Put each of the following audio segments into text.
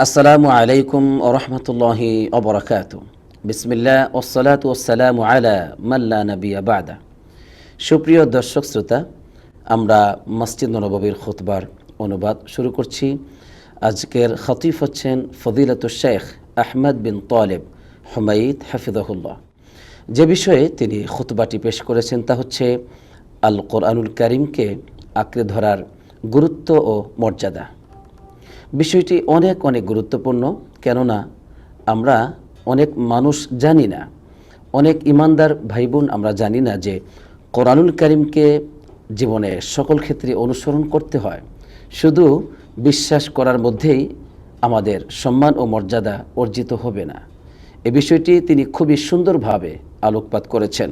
আসসালামু আলাইকুম ওয়া রাহমাতুল্লাহি ওয়া বারাকাতুহু। বিসমিল্লাহ ওয়াসসালাতু ওয়াসসালামু আলা মান লা নাবিয়্যা বা'দা। সুপ্রিয় দর্শক শ্রোতা, আমরা মসজিদ নববীর খুতবার অনুবাদ শুরু করছি। আজকের খতিব হচ্ছেন ফদিলাতুশ শেখ আহমদ বিন তালেব হুমাইদ হাফিজাহুল্লাহ। যে বিষয়ে তিনি খুতবাটি পেশ করেছেন তা হচ্ছে আল কোরআনুল কারীমকে আঁকড়ে ধরার গুরুত্ব ও মর্যাদা। বিষয়টি অনেক গুরুত্বপূর্ণ, কেননা আমরা অনেক মানুষ জানি না, অনেক ইমানদার ভাই বোন আমরা জানি না যে কোরআনুল কারীমকে জীবনে সকল ক্ষেত্রে অনুসরণ করতে হয়। শুধু বিশ্বাস করার মধ্যেই আমাদের সম্মান ও মর্যাদা অর্জিত হবে না। এ বিষয়টি তিনি খুবই সুন্দরভাবে আলোকপাত করেছেন।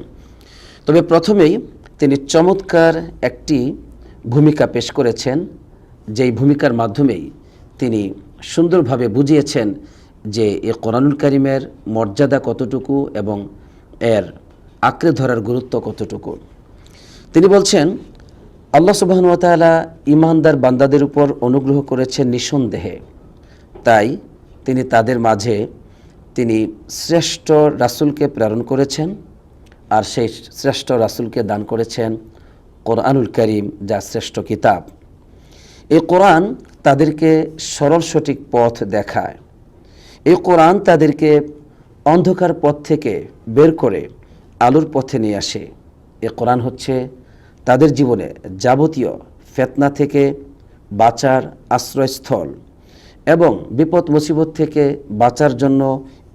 তবে প্রথমেই তিনি চমৎকার একটি ভূমিকা পেশ করেছেন, যেই ভূমিকার মাধ্যমেই তিনি সুন্দরভাবে বুঝিয়েছেন যে এই কোরআনুল কারীমের মর্যাদা কতটুকু এবং এর আঁকড়ে ধরার গুরুত্ব কতটুকু। তিনি বলছেন, আল্লাহ সুবহানাহু ওয়া তাআলা ঈমানদার বান্দাদের উপর অনুগ্রহ করেছেন নিঃসন্দেহে, তাই তিনি তাদের মাঝে তিনি শ্রেষ্ঠ রাসূলকে প্রেরণ করেছেন, আর সেই শ্রেষ্ঠ রাসূলকে দান করেছেন কোরআনুল কারীম, যা শ্রেষ্ঠ কিতাব। এই কোরআন তাদেরকে সরল সঠিক পথ দেখায়। এই কোরআন তাদেরকে অন্ধকার পথ থেকে বের করে আলোর পথে নিয়ে আসে। এই কোরআন হচ্ছে তাদের জীবনে যাবতীয় ফিতনা থেকে বাঁচার আশ্রয়স্থল এবং বিপদ মুসিবত থেকে বাঁচার জন্য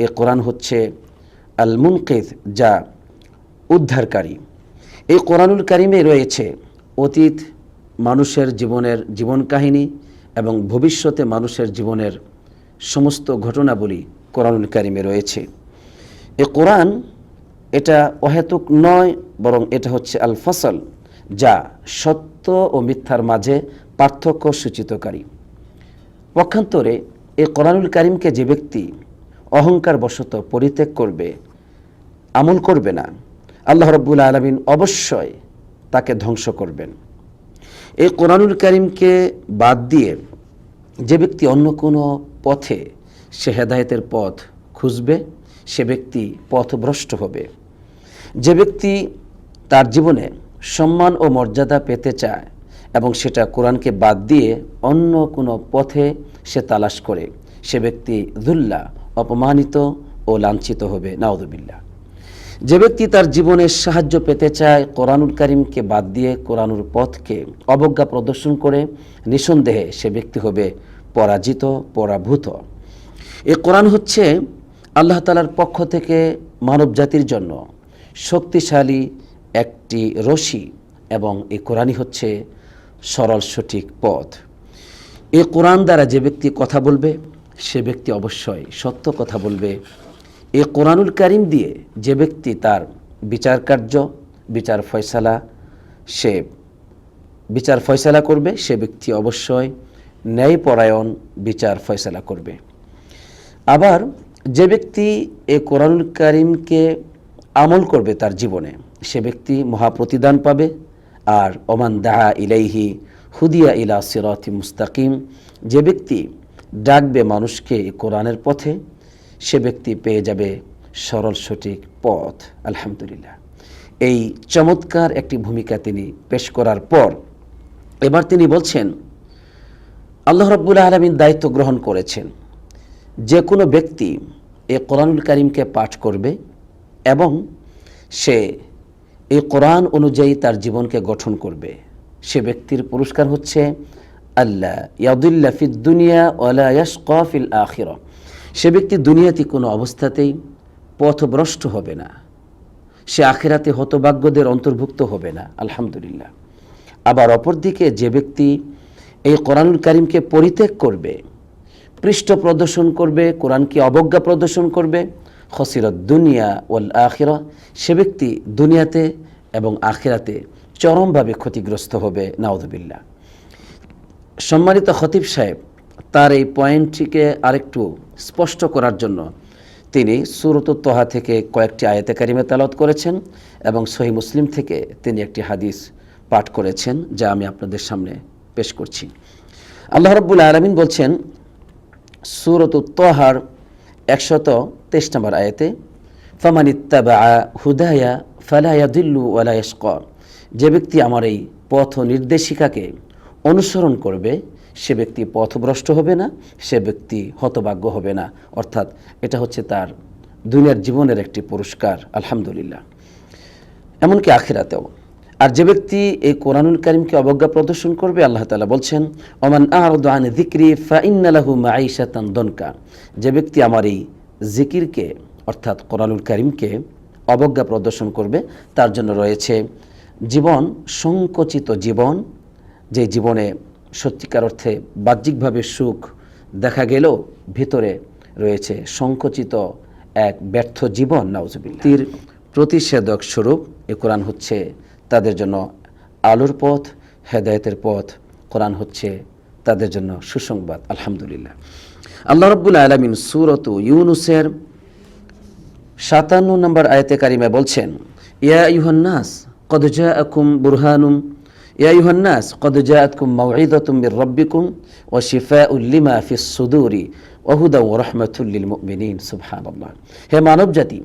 এই কোরআন হচ্ছে আল মুনকিজ, যা উদ্ধারকারী। এই কোরআনুল কারীমে রয়েছে অতীত মানুষের জীবনের জীবন কাহিনী এবং ভবিষ্যতে মানুষের জীবনের সমস্ত ঘটনাবলী কোরআনুল কারীমে রয়েছে। এ কোরআন এটা অহেতুক নয়, বরং এটা হচ্ছে আল ফসল, যা সত্য ও মিথ্যার মাঝে পার্থক্য সূচিতকারী। পক্ষান্তরে এ কোরআনুল কারীমকে যে ব্যক্তি অহংকার বশত পরিত্যাগ করবে, আমল করবে না, আল্লাহ রাব্বুল আলামিন অবশ্যই তাকে ধ্বংস করবেন। এই কোরআনুল কারীমকে বাদ দিয়ে যে ব্যক্তি অন্য কোনো পথে সে হেদায়েতের পথ খুঁজবে, সে ব্যক্তি পথভ্রষ্ট হবে। যে ব্যক্তি তার জীবনে সম্মান ও মর্যাদা পেতে চায় এবং সেটা কোরআনকে বাদ দিয়ে অন্য কোনো পথে সে তালাশ করে, সে ব্যক্তি যুল্লা, অপমানিত ও লাঞ্ছিত হবে, নাউযুবিল্লাহ। যে ব্যক্তি তার জীবনে সাহায্য পেতে চায় কোরআনুল কারীমকে বাদ দিয়ে কোরআনুর পথকে অবজ্ঞা প্রদর্শন করে, নিঃসন্দেহে সে ব্যক্তি হবে পরাজিত, পরাভূত। এই কোরআন হচ্ছে আল্লাহ তাআলার পক্ষ থেকে মানব জাতির জন্য শক্তিশালী একটি রশি, এবং এই কোরআনই হচ্ছে সরল সঠিক পথ। এই কোরআন দ্বারা যে ব্যক্তি কথা বলবে, সে ব্যক্তি অবশ্যই সত্য কথা বলবে। এই কোরআনুল কারীম দিয়ে যে ব্যক্তি তার বিচার কার্য, বিচার ফয়সালা করবে, সে ব্যক্তি অবশ্যই ন্যায়পরায়ণ বিচার ফয়সালা করবে। আবার যে ব্যক্তি এই কোরআনুল কারীমকে আমল করবে তার জীবনে, সে ব্যক্তি মহাপ্রতিদান পাবে। আর ওমান দাআ ইলাইহি হুদিয়া ইলা সিরাতি মুস্তাকিম, যে ব্যক্তি ডাকবে মানুষকে এই কোরআনের পথে, সে ব্যক্তি পেয়ে যাবে সরল সঠিক পথ। আলহামদুলিল্লাহ। এই চমৎকার একটি ভূমিকা তিনি পেশ করার পর এবার তিনি বলছেন, আল্লাহ রাব্বুল আলামিন দায়িত্ব গ্রহণ করেছেন, যে কোনো ব্যক্তি এই কোরআনুল কারীমকে পাঠ করবে এবং সে এই কোরআন অনুযায়ী তার জীবনকে গঠন করবে, সে ব্যক্তির পুরস্কার হচ্ছে আল্লাহ ইয়াদুল্লা ফিদ দুনিয়া ওয়ালা ইয়াশকা ফিল আখিরা। সে ব্যক্তি দুনিয়াতে কোনো অবস্থাতেই পথভ্রষ্ট হবে না, সে আখিরাতে হতভাগ্যদের অন্তর্ভুক্ত হবে না। আলহামদুলিল্লাহ। আবার অপরদিকে যে ব্যক্তি এই কোরআনুল কারীমকে পরিত্যাগ করবে, পৃষ্ঠ প্রদর্শন করবে, কোরআনকে অবজ্ঞা প্রদর্শন করবে, খসিরাত দুনিয়া ওয়াল আখিরা, সে ব্যক্তি দুনিয়াতে এবং আখিরাতে চরমভাবে ক্ষতিগ্রস্ত হবে, নাউযুবিল্লাহ। সম্মানিত খতিব সাহেব তার এই পয়েন্টটিকে আরেকটু স্পষ্ট করার জন্য তিনি সূরাতুত তাহা থেকে কয়েকটি আয়াতে কারিমা তেলাওয়াত করেছেন এবং সহিহ মুসলিম থেকে তিনি একটি হাদিস পাঠ করেছেন, যা আমি আপনাদের সামনে পেশ করছি। আল্লাহ রাব্বুল আলামিন বলছেন, সূরাতুত তাহার 123 নম্বর আয়াতে ফামানিত্তাবা হুদায়া ফালা ইয়াদিল্লু ওয়ালা ইয়াশকা, যে ব্যক্তি আমার এই পথ নির্দেশিকাকে অনুসরণ করবে সে ব্যক্তি পথভ্রষ্ট হবে না, সে ব্যক্তি হতভাগ্য হবে না। অর্থাৎ এটা হচ্ছে তার দুনিয়ার জীবনের একটি পুরস্কার, আলহামদুলিল্লাহ, এমনকি আখিরাতেও। আর যে ব্যক্তি এই কোরআনুল কারীমকে অবজ্ঞা প্রদর্শন করবে, আল্লাহ তাআলা বলছেন ওমান আ'রাদা আন যিকরি ফাইন্না লাহু মাঈশাতান দনকা, যে ব্যক্তি আমার এই জিকিরকে অর্থাৎ কোরআনুল কারীমকে অবজ্ঞা প্রদর্শন করবে তার জন্য রয়েছে জীবন সংকুচিত জীবন, যে জীবনে সত্যিকার অর্থে বাহ্যিকভাবে সুখ দেখা গেলেও ভিতরে রয়েছে সংকুচিত এক ব্যর্থ জীবন, নাউজুবিল্লাহ। তীর প্রতিষেধক স্বরূপ এ কোরআন হচ্ছে তাদের জন্য আলোর পথ, হেদায়েতের পথ। কোরআন হচ্ছে তাদের জন্য সুসংবাদ, আলহামদুলিল্লাহ। আল্লাহ রাব্বুল আলামিন সূরাত ইউনূসের 57 নম্বর আয়াতে কারিমা বলছেন ইয়া আইয়ুহান নাস ক্বাদ জাআকুম বুরহানুম ইয়া আইয়ুহান নাস ক্বাদ জাআতকুম মাউইযাতুম মির রাব্বিকুম ওয়া শিফাউল লিমা ফিস সুদুরি ওয়া হুদা ওয়া রাহমাতুল লিল মুমিনিন। সুবহানাল্লাহ। হে মানব জাতি,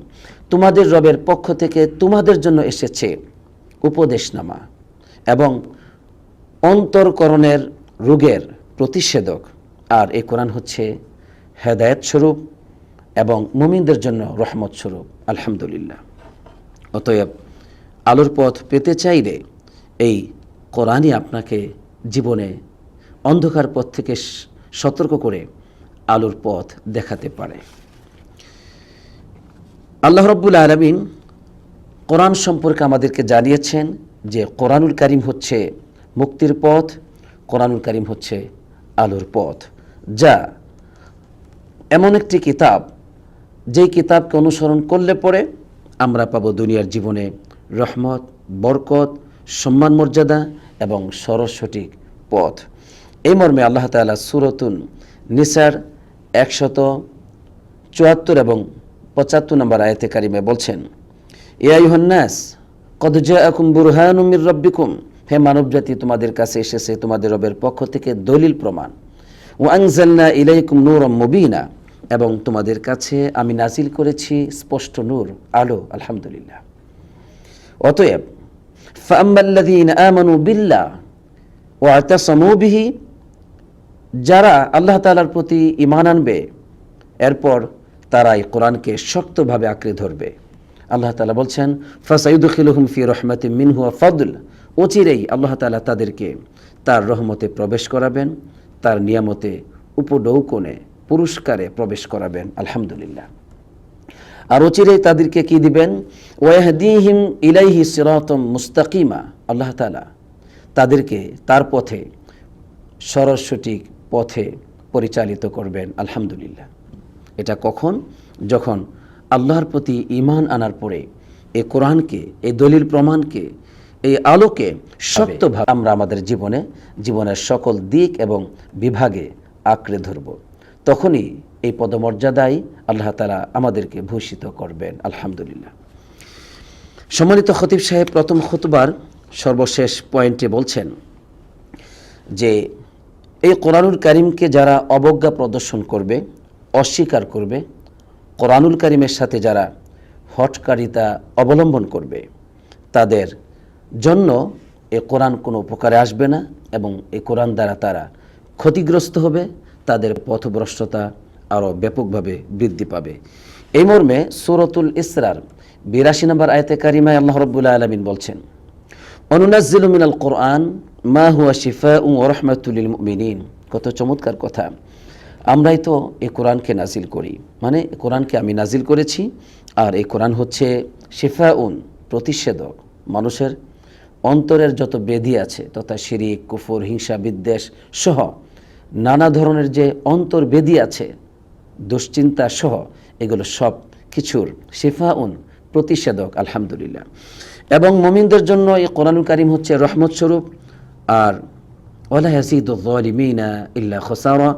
তোমাদের রবের পক্ষ থেকে তোমাদের জন্য এসেছে উপদেশনামা এবং অন্তরকরণের রোগের প্রতিষেধক, আর এই কোরআন হচ্ছে হেদায়েত স্বরূপ এবং মুমিনদের জন্য রহমত স্বরূপ, আলহামদুলিল্লাহ। অতএব আলোর পথ পেতে চাইলে এই কোরআনই আপনাকে জীবনে অন্ধকার পথ থেকে সতর্ক করে আলোর পথ দেখাতে পারে। আল্লাহ রাব্বুল আলামিন কোরআন সম্পর্কে আমাদেরকে জানিয়েছেন যে কোরআনুল কারীম হচ্ছে মুক্তির পথ, কোরআনুল কারীম হচ্ছে আলোর পথ, যা এমন একটি কিতাব যেই কিতাবকে অনুসরণ করলে পরে আমরা পাবো দুনিয়ার জীবনে রহমত, বরকত, সম্মান, মর্যাদা এবং সঠিক পথ। এই মর্মে আল্লাহ তাআলা সূরাতুন নিসার 174 এবং 75 নম্বর আয়াতে কারিমে বলছেন ইয়া আইয়ুহান নাস ক্বাদ জাআকুম বুরহানুম মির রাব্বিকুম, হে মানবজাতি, তোমাদের কাছে এসেছে তোমাদের রবের পক্ষ থেকে দলিল প্রমাণ। ওয়া আনজালনা ইলাইকুম নূরাম মুবিনা, এবং তোমাদের কাছে আমি নাজিল করেছি স্পষ্ট নূর, আলো, আলহামদুলিল্লাহ। অতএব ফাআম্মাল্লাযীনা আমানু বিল্লাহ ওয়া আতাসামু বিহি, যারা আল্লাহ তাআলার প্রতি ঈমান আনবে এরপর তারা এই কোরআনকে শক্তভাবে আঁকড়ে ধরবে। আল্লাহ তাআলা বলছেন ফাসাইয়ুদখিলুহুম ফি রাহমাতিম মিনহু ওয়া ফাদল, অচিরেই আল্লাহ তাআলা তাদেরকে তার রহমতে প্রবেশ করাবেন, তার নিয়ামতে উপঢৌকনে পুরস্কারে প্রবেশ করাবেন, আলহামদুলিল্লাহ। আর অচিরেই তাদেরকে কি দিবেন? ওয়াহদিহিম ইলাইহি সিরাতাম মুস্তাকিমা, আল্লাহ তাআলা তাদেরকে তার পথে সঠিক পথে পরিচালিত করবেন, আলহামদুলিল্লাহ। এটা কখন? যখন আল্লাহর প্রতি ঈমান আনার পরে এই কোরআনকে, এই দলিল প্রমাণকে, এই আলোকে শক্তভাবে আমরা আমাদের জীবনের সকল দিক এবং বিভাগে আঁকড়ে ধরব, তখনই এই পদমর্যাদায় আল্লাহ তাআলা আমাদেরকে ভূষিত করবেন, আলহামদুলিল্লাহ। সম্মানিত খতিব সাহেব প্রথম খুতবার সর্বশেষ পয়েন্টে বলছেন যে এই কোরআনুল কারীমকে যারা অবজ্ঞা প্রদর্শন করবে, অস্বীকার করবে, কোরআনুল কারীমের সাথে যারা হঠকারিতা অবলম্বন করবে, তাদের জন্য এ কোরআন কোনো উপকারে আসবে না এবং এই কোরআন দ্বারা তারা ক্ষতিগ্রস্ত হবে, তাদের পথভ্রষ্টতা আরও ব্যাপকভাবে বৃদ্ধি পাবে। এই মর্মে সূরাতুল ইসরার 82 নম্বর আয়াতে কারিমায় আল্লাহ রাব্বুল আলামিন বলছেন অনুনাজ্জিলু মিনাল কোরআন মা হুয়া শিফাউন ওয়া রাহমাতুল লিল মুমিনিন। কত চমৎকার কথা! আমরাই তো এই কোরআনকে নাজিল করি, মানে কোরআনকে আমি নাজিল করেছি, আর এই কোরআন হচ্ছে শিফাউন, প্রতিষেধক। মানুষের অন্তরের যত ব্যাধি আছে তথা শিরিক, কুফর, হিংসা, বিদ্বেষ সহ নানা ধরনের যে অন্তর ব্যাধি আছে, দুশ্চিন্তা সহ, এগুলো সব কিছুর শিফাউন, প্রতিষেধক, আলহামদুলিল্লাহ। এবং মুমিনদের জন্য এই কোরআনুল কারীম হচ্ছে রহমত স্বরূপ। আর ওয়ালা ইয়াজিদুয যালিমিনা ইল্লা খাসারা,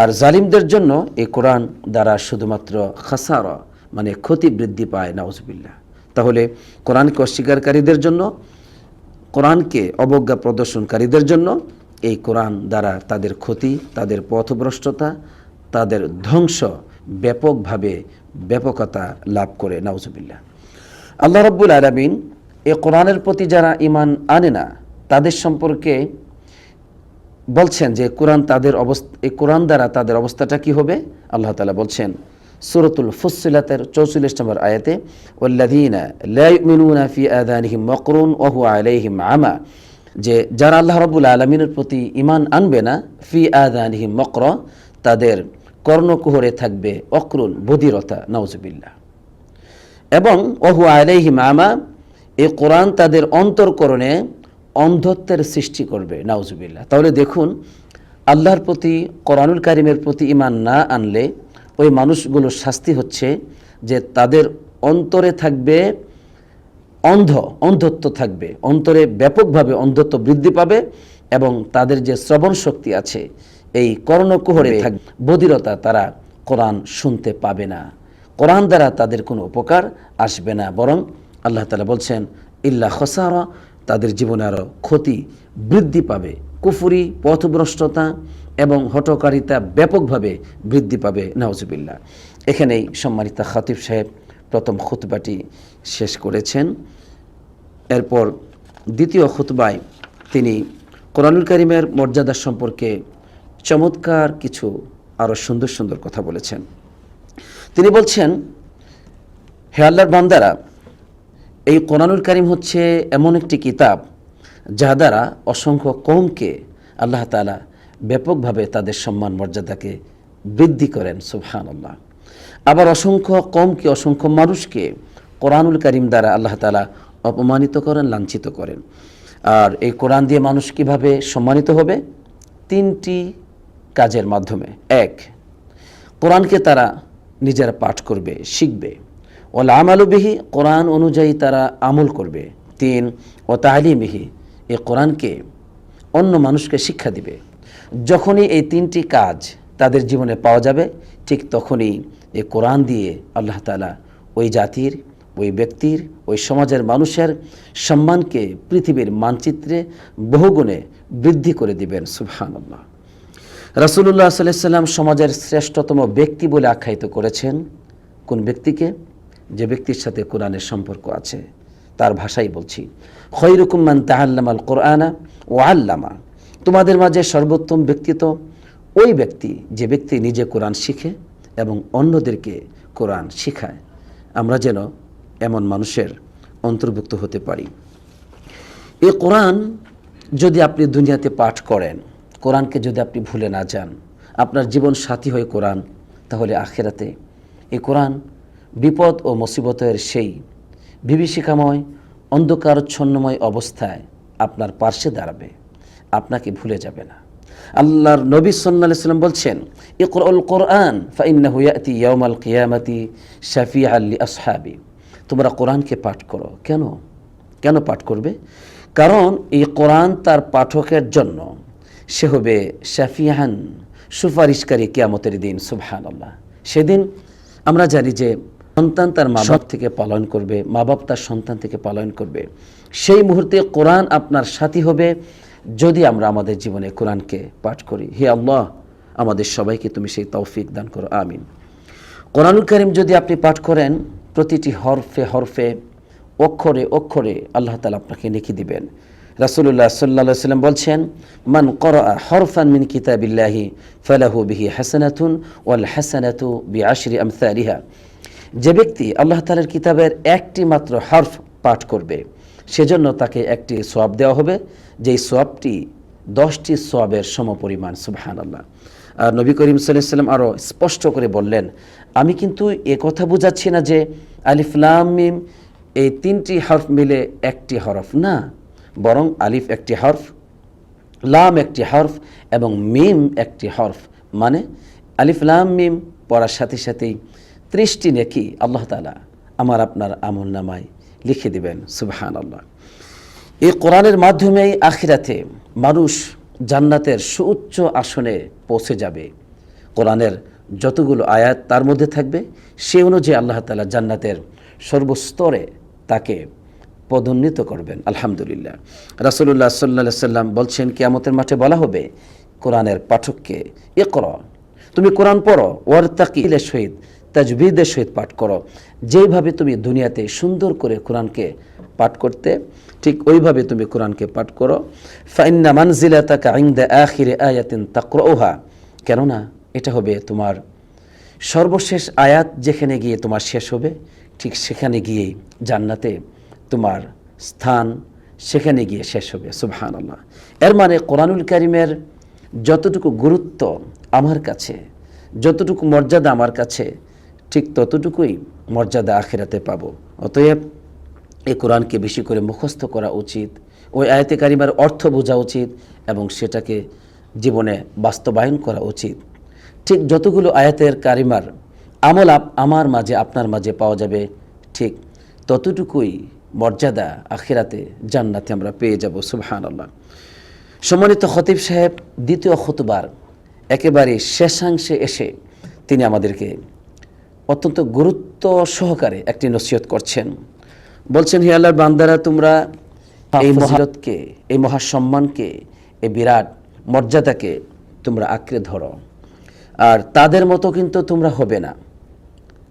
আর জালিমদের জন্য এই কোরআন দ্বারা শুধুমাত্র খাসারা, মানে ক্ষতি বৃদ্ধি পায়, নাউজুবিল্লাহ। তাহলে কোরআনকে অস্বীকারীদের জন্য, কোরআনকে অবজ্ঞা প্রদর্শনকারীদের জন্য এই কোরআন দ্বারা তাদের ক্ষতি, তাদের পথভ্রষ্টতা, তাদের ধ্বংস ব্যাপকভাবে ব্যাপকতা লাভ করে। নাউজুবিল্লাহ। আল্লাহ রাব্বুল আলামিন এই কোরআনের প্রতি যারা ঈমান আনে না তাদের সম্পর্কে বলছেন যে এই কোরআন দ্বারা তাদের অবস্থাটা কি হবে। আল্লাহ তাআলা বলছেন সূরাতুল ফুসসিলাতের 44 নম্বর আয়াতে, ওয়াল্লাযীনা লা ইউমিনুনা ফি আযানিহিম ওয়াকরুন ওয়া হুয়া আলাইহিম আমা, যে যারা আল্লাহ রাব্বুল আলামিনের প্রতি ঈমান আনবে না, ফি আযানিহিম ওয়াকর, তাদের কর্ণকুহরে থাকবে অক্রুন, বধিরতা। নাউজুবিল্লাহ। এবং ওয়া হুয়া আলাইহিম আমা, এই কোরআন তাদের অন্তরকরণে অন্ধত্বের সৃষ্টি করবে। নাউজুবিল্লাহ। তাহলে দেখুন, আল্লাহর প্রতি, কোরআনুল কারীমের প্রতি ঈমান না আনলে ওই মানুষগুলোর শাস্তি হচ্ছে যে তাদের অন্তরে থাকবে অন্ধত্ব থাকবে, অন্তরে ব্যাপকভাবে অন্ধত্ব বৃদ্ধি পাবে এবং তাদের যে শ্রবণ শক্তি আছে এই কর্ণকুহরে থাকবে বধিরতা, তারা কোরআন শুনতে পাবে না, কোরআন দ্বারা তাদের কোনো উপকার আসবে না, বরং আল্লাহ তাআলা বলছেন ইল্লা খসারা, তাদের জীবনে আরও ক্ষতি বৃদ্ধি পাবে, কুফরি, পথভ্রষ্টতা এবং হঠকারিতা ব্যাপকভাবে বৃদ্ধি পাবে। নাউজুবিল্লাহ। এখানেই সম্মানিত খতিব সাহেব প্রথম খুতবাটি শেষ করেছেন। এরপর দ্বিতীয় খুতবায় তিনি কোরআনুল কারীমের মর্যাদা সম্পর্কে চমৎকার কিছু আরও সুন্দর সুন্দর কথা বলেছেন। তিনি বলছেন, হে আল্লাহর বান্দারা, এই কোরআনুল কারীম হচ্ছে এমন একটি কিতাব যা দ্বারা অসংখ্য কওমকে আল্লাহ তাআলা ব্যাপকভাবে তাদের সম্মান মর্যাদাকে বৃদ্ধি করেন। সুবহানাল্লাহ। আবার অসংখ্য কওমকে, অসংখ্য মানুষকে কোরআনুল কারীম দ্বারা আল্লাহ তাআলা অপমানিত করেন, লাঞ্ছিত করেন। আর এই কোরআন দিয়ে মানুষ কিভাবে সম্মানিত হবে? 3টি কাজের মাধ্যমে। 1, কোরআনকে তারা নিজেরা পাঠ করবে, শিখবে। ওয়াল আমালু বিহি, কোরআন অনুযায়ী তারা আমল করবে। 3, ওয়া তালিমিহি, এই কোরআনকে অন্য মানুষকে শিক্ষা দিবে। যখনই এই 3টি কাজ তাদের জীবনে পাওয়া যাবে, ঠিক তখনই এই কোরআন দিয়ে আল্লাহ তাআলা ওই জাতির, ওই ব্যক্তির, ওই সমাজের মানুষের সম্মানকে পৃথিবীর মানচিত্রে বহুগুণে বৃদ্ধি করে দিবেন। সুবহানাল্লাহ। রাসূলুল্লাহ সাল্লাল্লাহু আলাইহি ওয়াসাল্লাম সমাজের শ্রেষ্ঠতম ব্যক্তি বলে আখ্যায়িত করেছেন কোন ব্যক্তিকে? যে ব্যক্তির সাথে কোরআনের সম্পর্ক আছে। তার ভাষাই বলছি, খৈরুকুম মান তাআল্লামাল কোরআনা ওয়া আল্লামা, তোমাদের মাঝে সর্বোত্তম ব্যক্তি তো ওই ব্যক্তি যে ব্যক্তি নিজে কোরআন শিখে এবং অন্যদেরকে কোরআন শিখায়। আমরা যেন এমন মানুষের অন্তর্ভুক্ত হতে পারি। এই কোরআন যদি আপনি দুনিয়াতে পাঠ করেন, কোরআনকে যদি আপনি ভুলে না যান, আপনার জীবন সাথী হয়ে কোরআন, তাহলে আখিরাতে এই কোরআন বিপদ ও মুসিবতের সেই বিভীষিকাময় অন্ধকারচ্ছন্নময় অবস্থায় আপনার পার্শ্বে দাঁড়াবে, আপনাকে ভুলে যাবে না। আল্লাহর নবী সাল্লাল্লাহু আলাইহি ওয়াসাল্লাম বলছেন, ইকরাউল কোরআন ফাইন্নাহু ইয়াতি ইয়াউমাল কিয়ামাতি শাফিআন লিআসহাবি, তোমরা কোরআনকে পাঠ করো। কেন পাঠ করবে? কারণ এই কোরআন তার পাঠকের জন্য সে হবে শাফিআন, সুপারিশকারী কিয়ামতের দিন। সুবহানাল্লাহ। সেদিন আমরা জানি যে সন্তান তার মা বাপ থেকে পালন করবে, মা বাপ তার সন্তান থেকে পালন করবে। সেই মুহূর্তে কোরআন আপনার সাথী হবে যদি আমরা আমাদের জীবনে কোরআনকে পাঠ করি। হে আল্লাহ, আমাদের সবাইকে তুমি সেই তৌফিক দান করো, আমিন। কোরআনুল কারীম যদি আপনি পাঠ করেন, প্রতিটি হরফে হরফে, অক্ষরে অক্ষরে আল্লাহ তাআলা আপনাকে নেকি দিবেন। রাসূলুল্লাহ সাল্লাল্লাহু আলাইহি ওয়াসাল্লাম বলছেন, মান ক্বরাআ হরফান মিন কিতাবিল্লাহি ফালাহু বিহি হাসানাতুন ওয়াল হাসানাতু বিআশরি আমসালিহা, যে ব্যক্তি আল্লাহ তাআলার কিতাবের একটি মাত্র হরফ পাঠ করবে, সেজন্য তাকে একটি সওয়াব দেওয়া হবে, যেই সওয়াবটি 10টি সওয়াবের সমপরিমাণ। সুবহানাল্লাহ। আর নবী করিম সাল্লাল্লাহু আলাইহি ওয়াসাল্লাম আরও স্পষ্ট করে বললেন, আমি কিন্তু এ কথা বুঝাচ্ছি না যে আলিফ লাম মিম এই 3টি হরফ মিলে একটি হরফ, না, বরং আলিফ একটি হরফ, লাম একটি হরফ এবং মিম একটি হরফ। মানে আলিফ লাম মিম পড়ার সাথে সাথেই 30টি নেকি আল্লাহ তাআলা আমার আপনার আমল নামায় লিখে দিবেন। সুবহানাল্লাহ। এই কোরআনের মাধ্যমেই আখিরাতে মানুষ জান্নাতের সুউচ্চ আসনে পৌঁছে যাবে। কোরআনের যতগুলো আয়াত তার মধ্যে থাকবে, সে অনুযায়ী আল্লাহ তাআলা জান্নাতের সর্বস্তরে তাকে পদোন্নীত করবেন। আলহামদুলিল্লাহ। রাসূলুল্লাহ সাল্লাল্লাহু আলাইহি ওয়াসাল্লাম বলছেন, কিয়ামতের মাঠে বলা হবে কোরআনের পাঠককে, ইকরা, তুমি কোরআন পড়ো, ওয়ারতাকিলের সহিত তাজবিদের সহিত পাঠ করো। যেইভাবে তুমি দুনিয়াতে সুন্দর করে কোরআনকে পাঠ করতে, ঠিক ওইভাবে তুমি কোরআনকে পাঠ করো। ফাইন্না মানজিলাতাকা ইনদা আখিরি আয়াতিন তাকরাউহা, কেননা এটা হবে তোমার সর্বশেষ আয়াত, যেখানে গিয়ে তোমার শেষ হবে, ঠিক সেখানে গিয়েই জান্নাতে তোমার স্থান, সেখানে গিয়ে শেষ হবে। সুবহানাল্লাহ। এর মানে কোরআনুল কারীমের যতটুকু গুরুত্ব আমার কাছে, যতটুকু মর্যাদা আমার কাছে, ঠিক ততটুকুই মর্যাদা আখিরাতে পাবো। অতএব এই কোরআনকে বেশি করে মুখস্থ করা উচিত, ওই আয়াতে কারিমার অর্থ বোঝা উচিত এবং সেটাকে জীবনে বাস্তবায়ন করা উচিত। ঠিক যতগুলো আয়াতের কারিমার আমল আমার মাঝে, আপনার মাঝে পাওয়া যাবে, ঠিক ততটুকুই মর্যাদা আখিরাতে জান্নাতে আমরা পেয়ে যাব। সুবহানাল্লাহ। সম্মানিত খতিব সাহেব দ্বিতীয় খুতবার একেবারে শেষাংশে এসে তিনি আমাদেরকে অত্যন্ত গুরুত্ব সহকারে একটি নসিহত করছেন। বলছেন, হে আল্লাহর বান্দারা, তোমরা এই ফজিলতকে, এই মহাসম্মানকে, এই বিরাট মর্যাদাকে তোমরা আঁকড়ে ধরো। আর তাদের মতো কিন্তু তোমরা হবে না।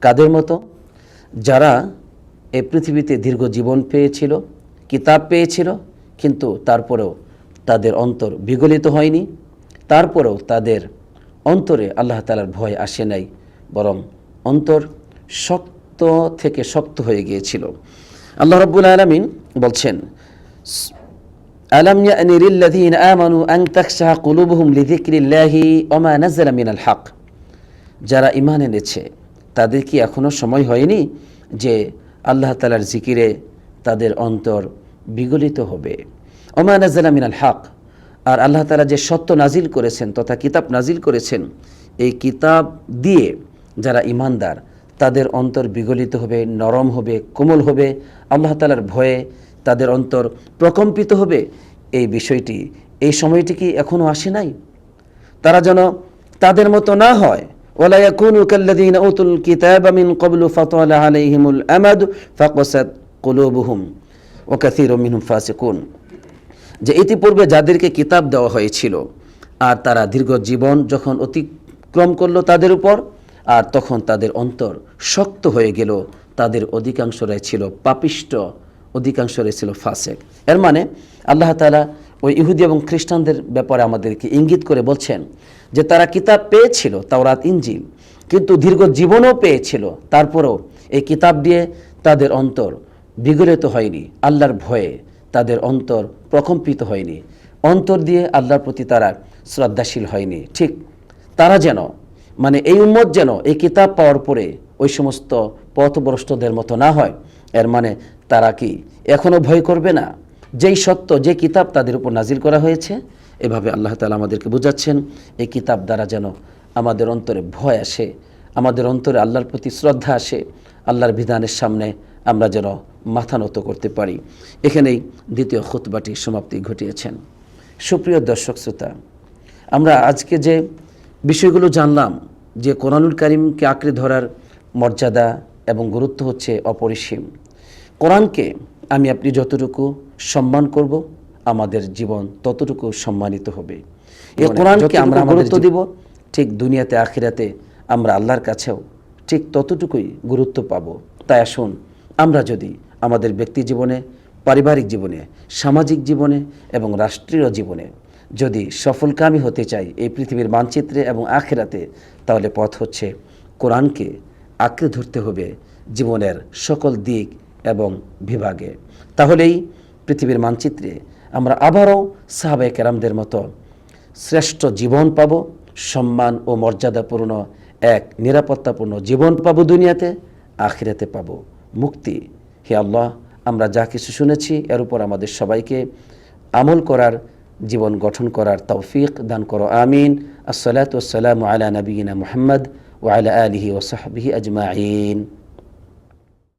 কাদের মতো? যারা এই পৃথিবীতে দীর্ঘ জীবন পেয়েছিল, কিতাব পেয়েছিল, কিন্তু তারপরেও তাদের অন্তর বিগলিত হয়নি, তারপরেও তাদের অন্তরে আল্লাহ তাআলার ভয় আসে নাই, বরং অন্তর শক্ত থেকে শক্ত হয়ে গিয়েছিল। আল্লাহ রাব্বুল আলামিন বলছেন, আলাম ইয়ানি লিল্লাযীনা আমানু আন তাখশা কুলুবুহুম লিযিকরিল্লাহি ওয়া মা নাযালা মিনাল হক। যারা ঈমান এনেছে তাদের কি এখনো সময় হয়নি যে আল্লাহ তাআলার জিকিরে তাদের অন্তর বিগলিত হবে? ওয়া মা নাযালা মিনাল হক, আর আল্লাহ তাআলা যে সত্য নাজিল করেছেন তথা কিতাব নাজিল করেছেন, এই কিতাব দিয়ে যারা ঈমানদার তাদের অন্তর বিগলিত হবে, নরম হবে, কোমল হবে, আল্লাহ তাআলার ভয়ে তাদের অন্তর প্রকম্পিত হবে। এই বিষয়টি, এই সময়টি কি এখনও আসে নাই? তারা যেন তাদের মতো না হয়। ওয়ালা ইয়াকুনু কাল্লাযীনা উতুল কিতাবা মিন ক্বাবলু ফাতালা আলাইহিমুল আমাদ ফাকাসাত কুলুবুহুম ওয়া কাসীরুম মিনহুম ফাসিকুন। যে ইতিপূর্বে যাদেরকে কিতাব দেওয়া হয়েছিল আর তারা দীর্ঘ জীবন যখন অতিক্রম করলো তাদের উপর, আর তখন তাদের অন্তর শক্ত হয়ে গেল, তাদের অধিকাংশরাই ছিল পাপিষ্ট, অধিকাংশরাই ছিল ফাসেক। এর মানে আল্লাহ তাআলা ওই ইহুদি এবং খ্রিস্টানদের ব্যাপারে আমাদেরকে ইঙ্গিত করে বলছেন যে তারা কিতাব পেয়েছিল, তাওরাত ইনজিল, কিন্তু দীর্ঘ জীবনও পেয়েছিল, তারপরেও এই কিতাব দিয়ে তাদের অন্তর বিগলিত হয়নি, আল্লাহর ভয়ে তাদের অন্তর প্রকম্পিত হয়নি, অন্তর দিয়ে আল্লাহর প্রতি তারা শ্রদ্ধাশীল হয়নি। ঠিক তারা যেন, মানে এই উম্মত যেন এই কিতাব পাওয়ার পরে ওই সমস্ত পথভ্রষ্টদের মতো না হয়। এর মানে তারা কি এখনও ভয় করবে না? যেই সত্য, যে কিতাব তাদের উপর নাজিল করা হয়েছে, এভাবে আল্লাহ তাআলা আমাদেরকে বোঝাচ্ছেন এই কিতাব দ্বারা যেন আমাদের অন্তরে ভয় আসে, আমাদের অন্তরে আল্লাহর প্রতি শ্রদ্ধা আসে, আল্লাহর বিধানের সামনে আমরা যেন মাথা নত করতে পারি। এখানেই দ্বিতীয় খুতবাটি সমাপ্তি ঘটিয়েছেন। সুপ্রিয় দর্শক শ্রোতা, আমরা আজকে যে বিষয়গুলো জানলাম, যে কোরআনুল কারীমকে আঁকড়ে ধরার মর্যাদা এবং গুরুত্ব হচ্ছে অপরিসীম। কোরআনকে আমি আপনি যতটুকু সম্মান করব, আমাদের জীবন ততটুকু সম্মানিত হবে। এই কোরআনকে আমরা গুরুত্ব দিব, ঠিক দুনিয়াতে আখিরাতে আমরা আল্লাহর কাছেও ঠিক ততটুকুই গুরুত্ব পাব। তাই আসুন আমরা যদি আমাদের ব্যক্তি জীবনে, পারিবারিক জীবনে, সামাজিক জীবনে এবং রাষ্ট্রীয় জীবনে যদি সফলকামী হতে চাই এই পৃথিবীর মানচিত্রে এবং আখিরাতে, তাহলে পথ হচ্ছে কোরআনকে আঁকড়ে ধরতে হবে জীবনের সকল দিক এবং বিভাগে। তাহলেই পৃথিবীর মানচিত্রে আমরা আবারও সাহাবায়ে কেরামদের মতো শ্রেষ্ঠ জীবন পাব, সম্মান ও মর্যাদাপূর্ণ এক নিরাপত্তাপূর্ণ জীবন পাব, দুনিয়াতে আখিরাতে পাব মুক্তি। হে আল্লাহ, আমরা যা কিছু শুনেছি এর উপর আমাদের সবাইকে আমল করার, জীবন গঠন করার তৌফিক দান করো, আমিন। আসসালাতু ওয়াসসালামু আলা নবিয়িনা মুহাম্মদ ওয়া আলা আলিহি ওয়া সাহবিহি আজমাইন।